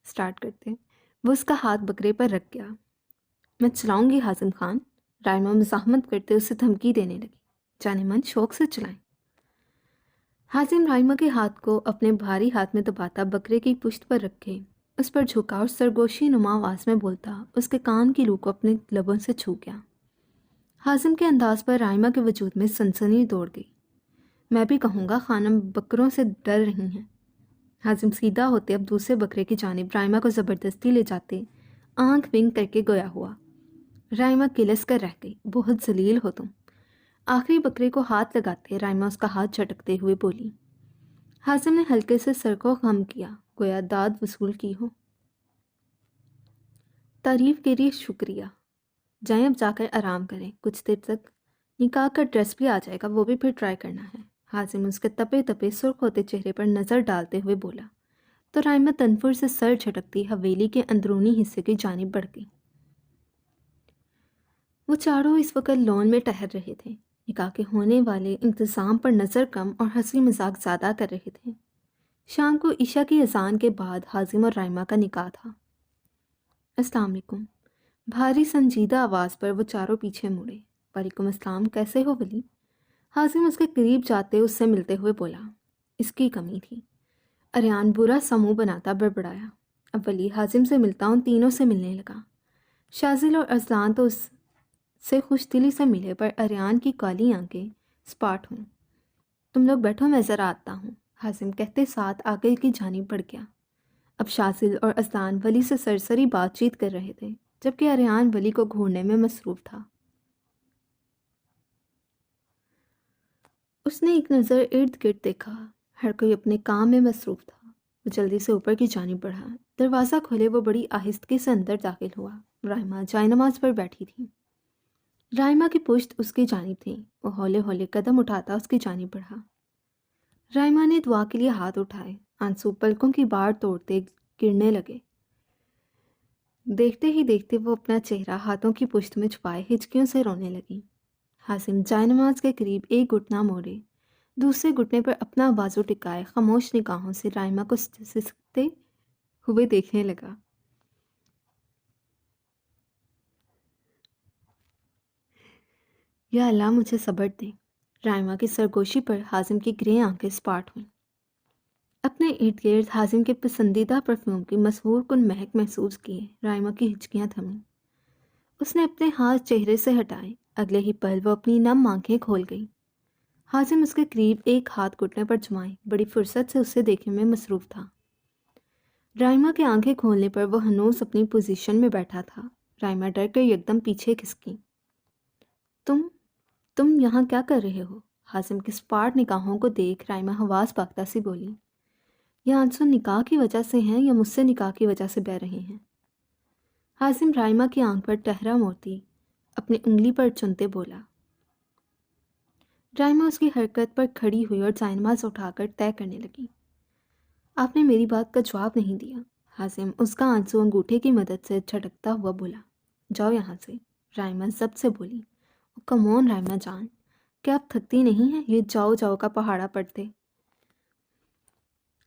سٹارٹ کرتے ہیں۔ وہ اس کا ہاتھ بکرے پر رکھ گیا۔ میں چلاؤں گی حازم خان، رائمہ مزاحمت کرتے اسے دھمکی دینے لگی۔ جانے من شوق سے چلائیں۔ حازم رائمہ کے ہاتھ کو اپنے بھاری ہاتھ میں دباتا بکرے کی پشت پر رکھے اس پر جھکا اور سرگوشی نما آواز میں بولتا اس کے کان کی لو کو اپنے لبوں سے چھو گیا۔ حازم کے انداز پر رائمہ کے وجود میں سنسنی دوڑ گئی۔ میں بھی کہوں گا خانم بکروں سے ڈر رہی ہیں۔ حازم سیدھا ہوتے اب دوسرے بکرے کی جانب رائمہ کو زبردستی لے جاتے آنکھ ونگ کر کے گویا ہوا۔ رائمہ کلس کر رہ گئی، بہت ذلیل ہو تم۔ آخری بکرے کو ہاتھ لگاتے رائمہ اس کا ہاتھ جھٹکتے ہوئے بولی۔ حازم نے ہلکے سے سر کو خم کیا، گویا داد وصول کی ہو۔ تعریف کے لیے شکریہ، جائیں اب جا کر آرام کریں، کچھ دیر تک نکاح کا ڈریس بھی آ جائے گا، وہ بھی پھر ٹرائی کرنا ہے۔ حازم اس کے تپے تپے سرخ ہوتے چہرے پر نظر ڈالتے ہوئے بولا تو رائمہ تنفر سے سر جھٹکتی حویلی کے اندرونی حصے کی جانب بڑھ گئی۔ وہ چاروں اس وقت لان میں ٹہر رہے تھے، نکاح کے ہونے والے انتظام پر نظر کم اور ہنسی مذاق زیادہ کر رہے تھے۔ شام کو عشاء کی اذان کے بعد حازم اور رائمہ کا نکاح تھا۔ السلام علیکم، بھاری سنجیدہ آواز پر وہ چاروں پیچھے مڑے۔ وعلیکم السلام، کیسے ہو ولی؟ حازم اس کے قریب جاتے اس سے ملتے ہوئے بولا۔ اس کی کمی تھی، اریان برا سموہ بناتا بڑبڑایا۔ اب ولی حازم سے ملتا ان تینوں سے ملنے لگا۔ شازل اور ازلان تو اس سے خوش دلی سے ملے، پر اریان کی کالی آنکھیں سپاٹ ہوں۔ تم لوگ بیٹھو، میں ذرا آتا ہوں، حازم کہتے ساتھ آگے کی جانب بڑھ گیا۔ اب شازل اور ازلان ولی سے سرسری بات چیت کر رہے تھے، جبکہ اریان ولی کو گھورنے میں مصروف تھا۔ اس نے ایک نظر ارد گرد دیکھا، ہر کوئی اپنے کام میں مصروف تھا۔ وہ جلدی سے اوپر کی جانب بڑھا، دروازہ کھولے وہ بڑی آہستگی سے اندر داخل ہوا۔ رائمہ جائے نماز پر بیٹھی تھی، رائمہ کی پشت اس کی جانب تھی۔ وہ ہولے ہولے قدم اٹھاتا اس کی جانب بڑھا۔ رائمہ نے دعا کے لیے ہاتھ اٹھائے، آنسو پلکوں کی باڑ توڑتے گرنے لگے۔ دیکھتے ہی دیکھتے وہ اپنا چہرہ ہاتھوں کی پشت میں چھپائے ہچکیوں سے رونے لگی۔ حازم جائے نماز کے قریب ایک گھٹنا موڑے، دوسرے گھٹنے پر اپنا بازو ٹکائے خاموش نگاہوں سے رائمہ کو سسکتے ہوئے دیکھنے لگا۔ یا اللہ مجھے صبر دے۔ رائمہ کی سرگوشی پر حازم کی گرے آنکھیں سپاٹ ہوئیں۔ اپنے ارد گرد حازم کے پسندیدہ پرفیوم کی مسحور کن مہک محسوس کیے رائما کی ہچکیاں تھمیں۔ اس نے اپنے ہاتھ چہرے سے ہٹائے، اگلے ہی پل وہ اپنی نم آنکھیں کھول گئی۔ حازم اس کے قریب ایک ہاتھ گھٹنے پر جمائے بڑی فرصت سے اسے دیکھنے میں مصروف تھا۔ رائما کے آنکھیں کھولنے پر وہ ہنوز اپنی پوزیشن میں بیٹھا تھا۔ رائما ڈر کر یکدم پیچھے کھسکی۔ تم یہاں کیا کر رہے ہو؟ حازم کی سپاٹ نگاہوں کو دیکھ رائما حواس باختہ سی بولی۔ یہ آنسو نکاح کی وجہ سے ہیں یا مجھ سے نکاح کی وجہ سے بہہ رہے ہیں؟ حازم رائما کی آنکھ پر ٹہرا موڑتی اپنی انگلی پر چنتے بولا۔ رائما اس کی حرکت پر کھڑی ہوئی اور جائنماز اٹھا کر طے کرنے لگی۔ آپ نے میری بات کا جواب نہیں دیا۔ حازم اس کا آنسو انگوٹھے کی مدد سے جھٹکتا ہوا بولا۔ جاؤ یہاں سے، رائما ضبط سے بولی۔ کم آن رائما جان، کیا آپ تھکتی نہیں ہیں یہ جاؤ جاؤ کا پہاڑا پڑتے؟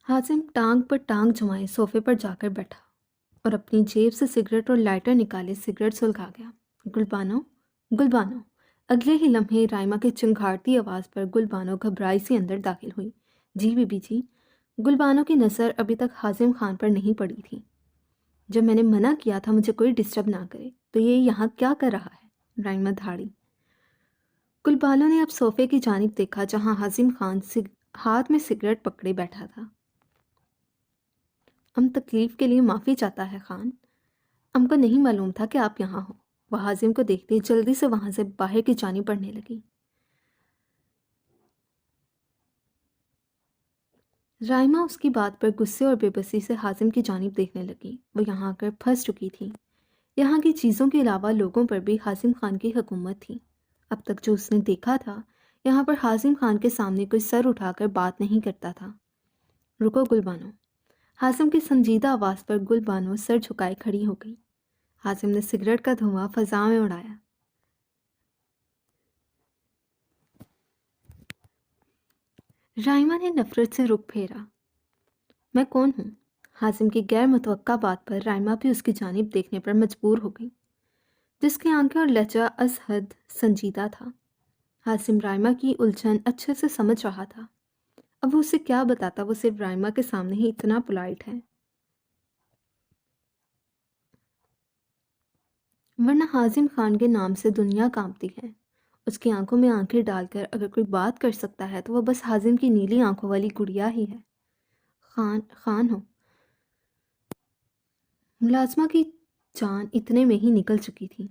حازم ٹانگ پر ٹانگ جمائے صوفے پر جا کر بیٹھا اور اپنی جیب سے سگریٹ اور لائٹر نکالے سگریٹ سلگا گیا۔ گلبانو، گلبانو۔ اگلے ہی لمحے رائما کی چنگھاڑتی آواز پر گلبانو گھبرائی سی اندر داخل ہوئی۔ جی بی بی جی۔ گلبانو کی نظر ابھی تک حازم خان پر نہیں پڑی تھی۔ جب میں نے منع کیا تھا مجھے کوئی ڈسٹرب نہ کرے تو یہ یہاں کیا کر رہا ہے؟ رائما دھاڑی۔ گلبانو نے اب صوفے کی جانب دیکھا جہاں حازم خان ہاتھ میں سگریٹ پکڑے بیٹھا تھا۔ ہم تکلیف کے لیے معافی چاہتا ہے خان، ہم کو نہیں معلوم تھا کہ آپ یہاں ہو۔ وہ حازم کو دیکھتے جلدی سے وہاں سے باہر کی جانب بڑھنے لگی۔ رائما اس کی بات پر غصے اور بے بسی سے حازم کی جانب دیکھنے لگی۔ وہ یہاں آ کر پھنس چکی تھی۔ یہاں کی چیزوں کے علاوہ لوگوں پر بھی حازم خان کی حکومت تھی۔ اب تک جو اس نے دیکھا تھا یہاں پر حازم خان کے سامنے کوئی سر اٹھا کر بات نہیں کرتا تھا۔ رکو گلبانو۔ حازم کی سنجیدہ آواز پر گلبانو سر جھکائے کھڑی ہو گئی۔ حازم نے سگریٹ کا دھواں فضا میں اڑایا۔ رائما نے نفرت سے رخ پھیرا۔ میں کون ہوں؟ حازم کی غیر متوقع بات پر رائما بھی اس کی جانب دیکھنے پر مجبور ہو گئی، جس کی آنکھیں اور لہجہ از حد سنجیدہ تھا۔ حازم رائما کی الجھن اچھے سے سمجھ رہا تھا۔ اب وہ اسے کیا بتاتا، وہ صرف رائما کے سامنے ہی اتنا پولائٹ ہے۔ ورنہ حازم خان کے نام سے دنیا کانپتی ہے۔ اس کی آنکھوں میں آنکھیں ڈال کر اگر کوئی بات کر سکتا ہے تو وہ بس حازم کی نیلی آنکھوں والی گڑیا ہی ہے۔ خان ہو۔ ملازمہ کی جان اتنے میں ہی نکل چکی تھی۔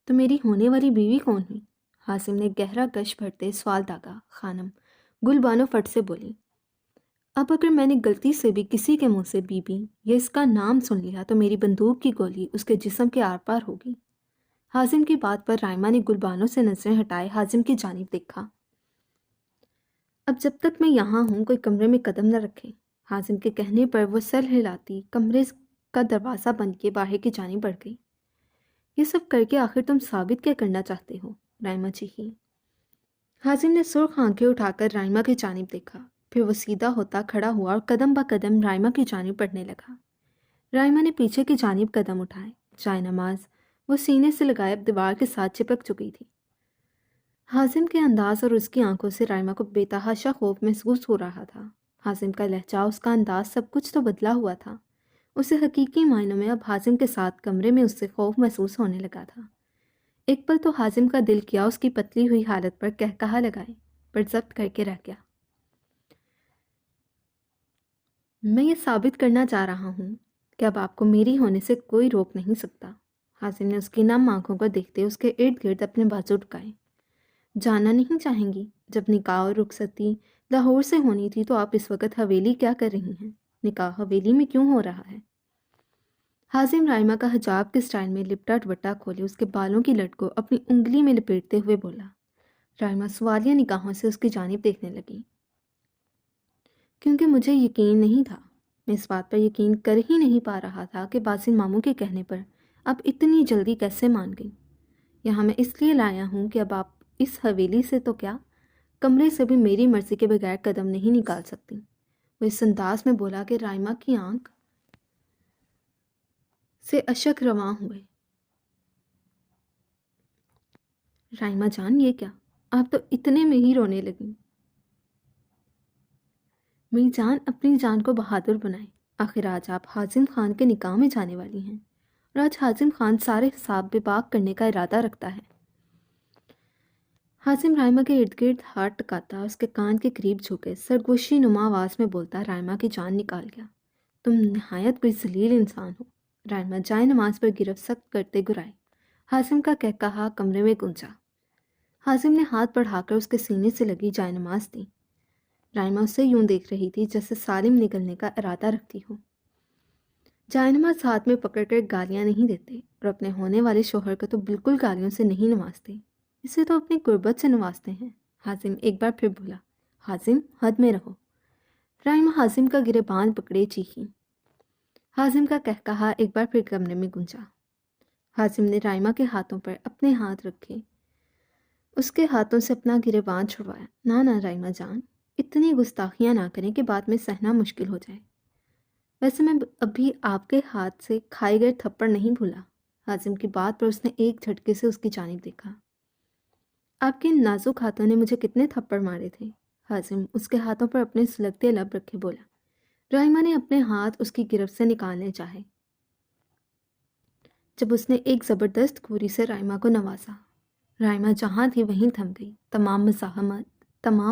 تو میری ہونے والی بیوی کون ہوئی؟ حازم نے گہرا گش بھرتے سوال داغا۔ خانم، گلبانو فٹ سے بولی۔ اب اگر میں نے غلطی سے بھی کسی کے منہ سے بی بی یا اس کا نام سن لیا تو میری بندوق کی گولی اس کے جسم کے آر پار ہوگی۔ حازم کی بات پر رائما نے گلبانو سے نظریں ہٹائے حازم کی جانب دیکھا۔ اب جب تک میں یہاں ہوں کوئی کمرے میں قدم نہ رکھے۔ حازم کے کہنے پر وہ سر ہلاتی کمرے کا دروازہ بند کے باہر کی جانب بڑھ گئی۔ یہ سب کر کے آخر تم ثابت کیا کرنا چاہتے ہو؟ رائما چیخی۔ حازم نے سرخ آنکھیں اٹھا کر رائما کی جانب دیکھا، پھر وہ سیدھا ہوتا کھڑا ہوا اور قدم با قدم رائما کی جانب بڑھنے لگا۔ رائما نے پیچھے کی جانب قدم اٹھائے۔ جائے نماز وہ سینے سے لگائے اب دیوار کے ساتھ چپک چکی تھی۔ حازم کے انداز اور اس کی آنکھوں سے رائما کو بے تحاشا خوف محسوس ہو رہا تھا۔ حازم کا لہجہ، اس کا انداز، سب کچھ تو بدلا ہوا تھا۔ اسے حقیقی معنوں میں اب حازم کے ساتھ کمرے میں اس سے خوف محسوس ہونے لگا تھا۔ ایک پل تو حازم کا دل کیا اس کی پتلی ہوئی حالت پر کہا لگائے، پر ضبط کر کے رہ گیا۔ میں یہ ثابت کرنا چاہ رہا ہوں کہ اب آپ کو میری ہونے سے کوئی روک نہیں سکتا۔ حازم نے اس کی نم آنکھوں کو دیکھتے اس کے ارد گرد اپنے بازو ٹکائے۔ جاننا نہیں چاہیں گی جب نکاح اور رخصتی لاہور سے ہونی تھی تو آپ اس وقت حویلی کیا کر رہی ہیں؟ نکاح حویلی میں کیوں ہو رہا ہے؟ حازم رائما کا حجاب کے سٹائل میں لپٹا دوپٹہ کھولے اس کے بالوں کی لٹ کو اپنی انگلی میں لپیٹتے ہوئے بولا۔ رائما سوالیہ نگاہوں سے اس کی جانب دیکھنے لگی۔ کیونکہ مجھے یقین نہیں تھا، میں اس بات پر یقین کر ہی نہیں پا رہا تھا کہ باسل ماموں کے کہنے پر اب اتنی جلدی کیسے مان گئی۔ یہاں میں اس لیے لایا ہوں کہ اب آپ اس حویلی سے تو کیا کمرے سے بھی میری مرضی کے بغیر قدم نہیں نکال سکتی۔ وہ اس انداز میں بولا کہ رائما کی آنکھ سے اشک رواں ہوئے۔ رائما جان، یہ کیا؟ آپ تو اتنے میں ہی رونے لگیں۔ میری جان اپنی جان کو بہادر بنائیں، آخر آج آپ حازم خان کے نکاح میں جانے والی ہیں اور آج حازم خان سارے حساب بے باک کرنے کا ارادہ رکھتا ہے۔ حازم رائما کے ارد گرد ہاتھ ٹکاتا، اس کے کان کے قریب جھکے سرگوشی نما آواز میں بولتا، رائما کی جان نکال گیا، تم نہایت کوئی ذلیل انسان ہو۔ رائما جائے نماز پر گرفت سخت کرتے گرائے۔ حازم کا کہا کمرے میں گونجا۔ حازم نے ہاتھ بڑھا کر اس کے سینے سے لگی جائے نماز دی۔ رائما اسے یوں دیکھ رہی تھی جیسے سالم نکلنے کا ارادہ رکھتی ہو۔ جائے نماز ہاتھ میں پکڑ کر گالیاں نہیں دیتے اور اپنے ہونے والے شوہر کو تو بالکل گالیوں سے نہیں نوازتے، اسے تو اپنی قربت سے نوازتے ہیں۔ حازم ایک بار پھر بولا، حازم حد میں رہو۔ رائما حازم کا گریبان پکڑے چیخی۔ حازم کا کہا ایک بار پھر کمرے میں گونجا۔ حازم نے رائما کے ہاتھوں پر اپنے ہاتھ رکھے، اس کے ہاتھوں سے اپنا گریبان چھڑوایا۔ نہ رائما جان، اتنی گستاخیاں نہ کریں کہ بعد میں سہنا مشکل ہو جائے۔ ویسے میں ابھی آپ کے ہاتھ سے کھائے گئے تھپڑ نہیں بھولا۔ حازم کی بات پر اس نے ایک جھٹکے سے اس کی جانب دیکھا۔ آپ کے نازک ہاتھوں نے مجھے کتنے تھپڑ مارے تھے؟ حازم اس کے ہاتھوں پر اپنے سلگتے لب رکھے بولا۔ رائما نے اپنے ہاتھ اس کی گرفت سے نکالنے چاہے جب اس نے ایک زبردست گھوری سے رائما کو نوازا۔ رائما جہاں تھی وہیں تھم گئی، تمام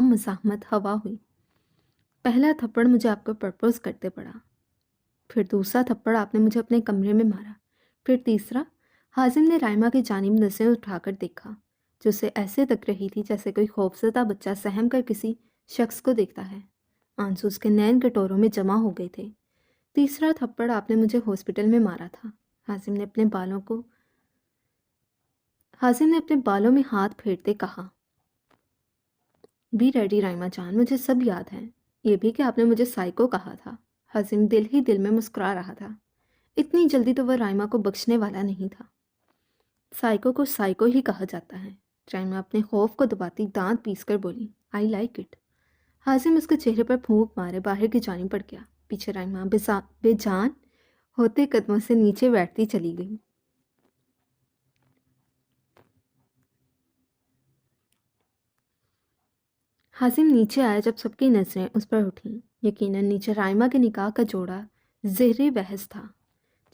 مزاحمت ہوا ہوئی۔ پہلا تھپڑ مجھے آپ کو پرپوز کرتے پڑا، پھر دوسرا تھپڑ آپ نے مجھے اپنے کمرے میں مارا، پھر تیسرا۔ حازم نے رائما کی جانب نظریں اٹھا کر دیکھا جو اسے ایسے تک رہی تھی جیسے کوئی خوفزدہ بچہ سہم کر کسی شخص کو دیکھتا ہے۔ آنسو اس کے نین کٹوروں میں جمع ہو گئے تھے۔ تیسرا تھپڑ آپ نے مجھے ہاسپٹل میں مارا تھا۔ حازم نے اپنے بالوں میں ہاتھ پھیرتے کہا، بی ریڈی رائما جان، مجھے سب یاد ہے، یہ بھی کہ آپ نے مجھے سائیکو کہا تھا۔ حازم دل ہی دل میں مسکرا رہا تھا، اتنی جلدی تو وہ رائما کو بخشنے والا نہیں تھا۔ سائیکو کو سائیکو ہی کہا جاتا ہے۔ رائما اپنے خوف کو دباتی دانت پیس کر بولی، آئی لائک اٹ۔ حازم اس کے چہرے پر پھونک مارے باہر کی جانب بڑھ گیا۔ پیچھے رائما بے جان ہوتے قدموں سے نیچے بیٹھتی چلی گئی۔ حازم نیچے آیا جب سب کی نظریں اس پر اٹھیں۔ یقیناً نیچے رائما کے نکاح کا جوڑا زہر بحث تھا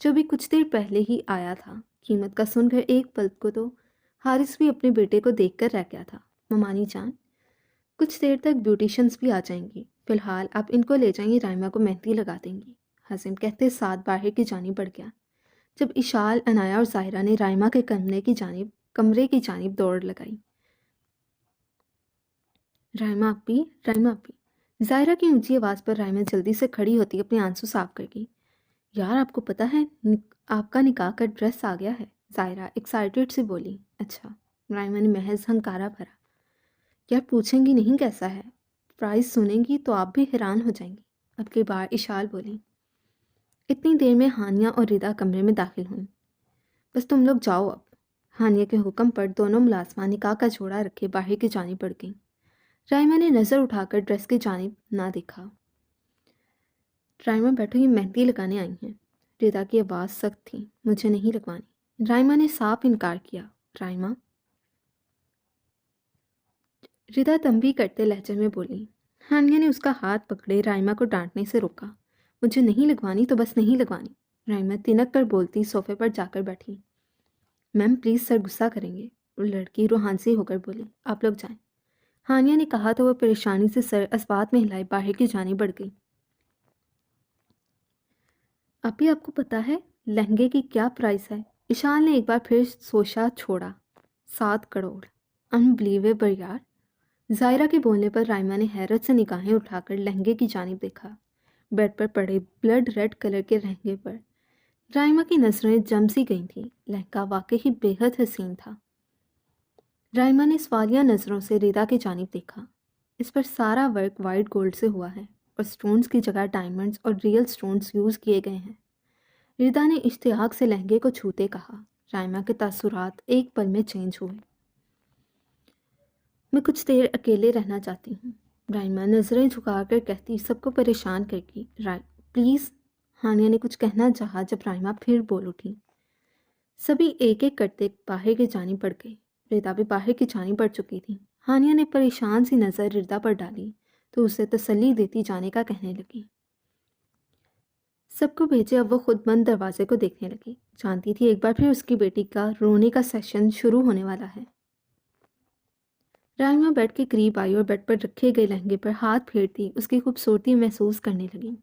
جو بھی کچھ دیر پہلے ہی آیا تھا۔ قیمت کا سن کر ایک پل کو تو حارث بھی اپنے بیٹے کو دیکھ کر رہ گیا تھا۔ ممانی جان، کچھ دیر تک بیوٹیشنز بھی آ جائیں گی، فی الحال آپ ان کو لے جائیں گے، رائما کو مہندی لگا دیں گی۔ حازم کہتے ساتھ باہر کی جانب بڑھ گیا۔ جب اشال، عنایا اور ظاہرہ نے رائما کے کمرے کی جانب دوڑ لگائی۔ رائما اپی۔ ظاہرہ کی اونچی آواز پر رائما جلدی سے کھڑی ہوتی اپنے آنسو صاف کر گئی۔ یار آپ کو پتہ ہے آپ کا نکاح کا ڈریس آ گیا ہے، ظاہرہ ایکسائٹیڈ سے بولی۔ اچھا، رائما نے محض ہنکارا بھرا۔ یار پوچھیں گی نہیں کیسا ہے، پرائز سنیں گی تو آپ بھی حیران ہو جائیں گی، اب کی بار اشال بولی۔ اتنی دیر میں ہانیہ اور ردا کمرے میں داخل ہوئیں۔ بس تم لوگ جاؤ اب۔ ہانیہ کے حکم پر دونوں ملازمہ نکاح کا جوڑا رکھے باہر کی جانب بڑھ گئیں۔ رائما نے نظر اٹھا کر ڈریس کی جانب نہ دیکھا۔ رائما بیٹھو، یہ مہندی لگانے آئی ہیں۔ ردا کی آواز سخت تھی، مجھے نہیں لگوانی۔ رائما نے صاف انکار کیا۔ رائما، ردا تنبیہ کرتے لہجے میں بولی۔ ہانیہ نے اس کا ہاتھ پکڑے رائما کو ڈانٹنے سے روکا۔ مجھے نہیں لگوانی تو بس نہیں لگوانی۔ رائما تنک کر بولتی صوفے پر جا کر بیٹھی۔ میم پلیز سر غصہ کریں گے، وہ لڑکی روحانسی ہو کر بولی۔ آپ لوگ جائیں۔ ہانیہ نے کہا تو وہ پریشانی سے سر اسبات میں ہلائے باہر کی جانب بڑھ گئی۔ ابھی آپ کو پتہ ہے لہنگے کی کیا پرائس ہے؟ اشال نے ایک بار پھر سوچا چھوڑا۔ 7 کروڑ۔ انبلیویبل یار۔ ظاہرہ کے بولنے پر رائما نے حیرت سے نگاہیں اٹھا کر لہنگے کی جانب دیکھا۔ بیڈ پر پڑے بلڈ ریڈ کلر کے لہنگے پر رائما کی نظریں جم سی گئی تھیں۔ لہنگا واقعی بے حد حسین تھا۔ رائما نے سوالیہ نظروں سے ردا کی جانب دیکھا۔ اس پر سارا ورک وائٹ گولڈ سے ہوا ہے اور سٹونز کی جگہ ڈائمنڈز اور ریئل سٹونز یوز کیے گئے ہیں۔ ردا نے اشتیاق سے لہنگے کو چھوتے کہا۔ رائما کے تاثرات ایک پل میں چینج ہوئے۔ میں کچھ دیر اکیلے رہنا چاہتی ہوں، رائما نظریں جھکا کر کہتی، سب کو پریشان کر گی۔ پلیز۔ ہانیہ نے کچھ کہنا چاہا جب رائما پھر بول اٹھی۔ سبھی ایک ایک کرتے باہر کی جانب بڑھ گئے۔ ردا بھی باہر کی جانب بڑھ چکی تھی۔ ہانیہ نے پریشان سی نظر ردا پر ڈالی تو اسے تسلی دیتی جانے کا کہنے لگی۔ سب کو بھیجے اب وہ خود بند دروازے کو دیکھنے لگی۔ جانتی تھی ایک بار پھر اس کی بیٹی کا رونے کا سیشن شروع ہونے والا ہے۔ رائما بیڈ کے قریب آئی اور بیڈ پر رکھے گئے لہنگے پر ہاتھ پھیرتی اس کی خوبصورتی محسوس کرنے لگی۔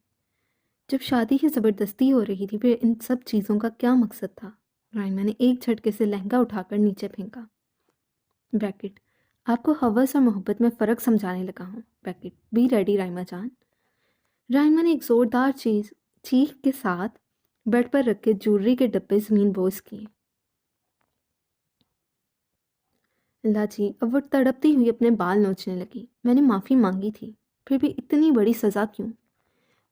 جب شادی کی زبردستی ہو رہی تھی پھر ان سب چیزوں کا کیا مقصد تھا؟ رائما نے ایک جھٹکے سے لہنگا اٹھا کر نیچے پھینکا۔ بریکٹ، آپ کو ہوس اور محبت میں فرق سمجھانے لگا ہوں۔ بریکٹ، بی ریڈی رائما جان۔ رائما نے ایک زوردار چیخ کے ساتھ بیڈ پر رکھے جولری کے ڈبے زمین بوس کیے۔ اللہ جی، اب وہ تڑپتی ہوئی اپنے بال نوچنے لگی۔ میں نے معافی مانگی تھی، پھر بھی اتنی بڑی سزا کیوں؟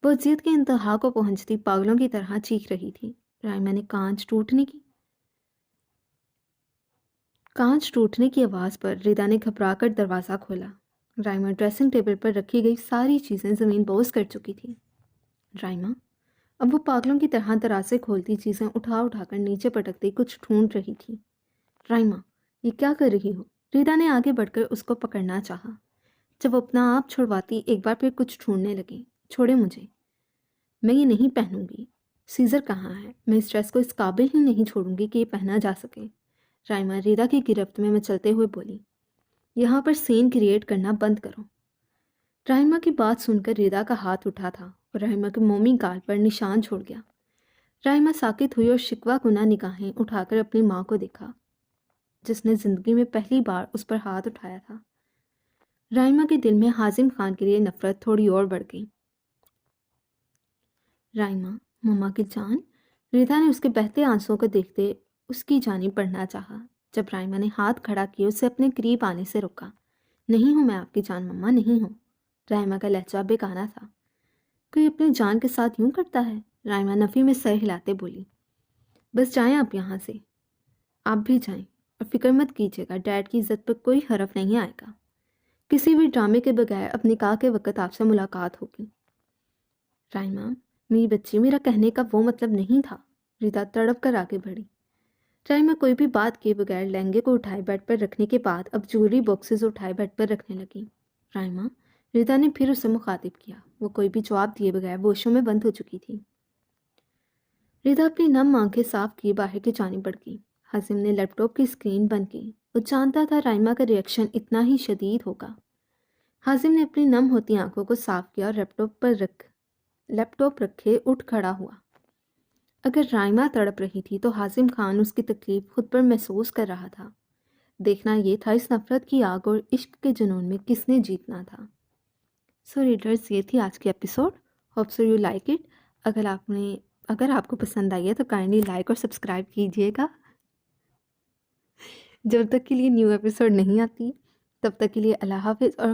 وہ ضد کے انتہا کو پہنچتی پاگلوں کی طرح چیخ رہی تھی۔ رائما نے کانچ ٹوٹنے کی آواز پر ردا نے گھبرا کر دروازہ کھولا۔ رائما ڈریسنگ ٹیبل پر رکھی گئی ساری چیزیں زمین بوس کر چکی تھی۔ رائما اب وہ پاگلوں کی طرح دروازے کھولتی چیزیں اٹھا کر نیچے پٹکتی کچھ ڈھونڈ رہی تھی۔ رائما، یہ کیا کر رہی ہو؟ ردا نے آگے بڑھ کر اس کو پکڑنا چاہا۔ جب وہ اپنا آپ چھڑواتی ایک بار پھر کچھ ڈھونڈنے لگی۔ چھوڑے مجھے، میں یہ نہیں پہنوں گی۔ سیزر کہاں ہے؟ میں اس ڈریس کو اس قابل ہی نہیں چھوڑوں گی کہ یہ پہنا جا سکے۔ رائما ردا کی گرفت میں مچلتے ہوئے بولی، یہاں پر سین کریٹ کرنا بند کرو۔ رائما کی بات سن کر ردا کا ہاتھ اٹھا تھا اور رائما کے مومی گال پر نشان چھوڑ گیا۔ رائما ساکت ہوئی اور شکوہ کنا نگاہیں اٹھا کر اپنی ماں کو دیکھا، جس نے زندگی میں پہلی بار اس پر ہاتھ اٹھایا تھا۔ رائما کے دل میں حازم خان کے لیے نفرت تھوڑی اور بڑھ گئی۔ رائما، مما کی جان۔ ردا نے اس کے بہتے آنسوؤں کو دیکھتے اس کی جانب بڑھنا چاہا۔ جب رائما نے ہاتھ کھڑا کیا اسے اپنے قریب آنے سے روکا۔ نہیں ہوں میں آپ کی جان مما، نہیں ہوں۔ رائما کا لہجہ بےگانا تھا۔ کوئی اپنی جان کے ساتھ یوں کرتا ہے؟ رائما نفی میں سر ہلاتے بولی، بس جائیں آپ یہاں سے، آپ بھی جائیں، اور فکر مت کیجیے گا، ڈیڈ کی عزت پر کوئی حرف نہیں آئے گا۔ کسی بھی ڈرامے کے بغیر اب نکاح کے وقت آپ سے ملاقات ہوگی۔ رائما، میری بچی، میرا کہنے کا وہ مطلب نہیں تھا۔ ردا تڑپ کر آگے بڑھی۔ رائما کوئی بھی بات کیے بغیر لہنگے کو اٹھائے بیڈ پر رکھنے کے بعد اب جولری باکسز اٹھائے بیڈ پر رکھنے لگی۔ رائما، ردا نے پھر اسے مخاطب کیا۔ وہ کوئی بھی جواب دیے بغیر ہوشوں میں بند ہو چکی تھی۔ ردا اپنی نم آنکھیں صاف کیے باہر کی جانب بڑھ گئی۔ حازم نے لیپ ٹاپ کی اسکرین بند کی۔ وہ جانتا تھا رائما کا ریئیکشن اتنا ہی شدید ہوگا۔ حازم نے اپنی نم ہوتی آنکھوں کو صاف کیا اور لیپ ٹاپ رکھے اٹھ کھڑا ہوا۔ اگر رائما تڑپ رہی تھی تو حازم خان اس کی تکلیف خود پر محسوس کر رہا تھا۔ دیکھنا یہ تھا اس نفرت کی آگ اور عشق کے جنون میں کس نے جیتنا تھا۔ سو ریڈرز، یہ تھی آج کی episode. Hope so you like it. اگر آپ کو پسند آئی ہے تو کائنڈلی لائک اور سبسکرائب کیجیے گا۔ جب تک کے لیے نیو ایپیسوڈ نہیں آتی تب تک کے لیے اللہ حافظ اور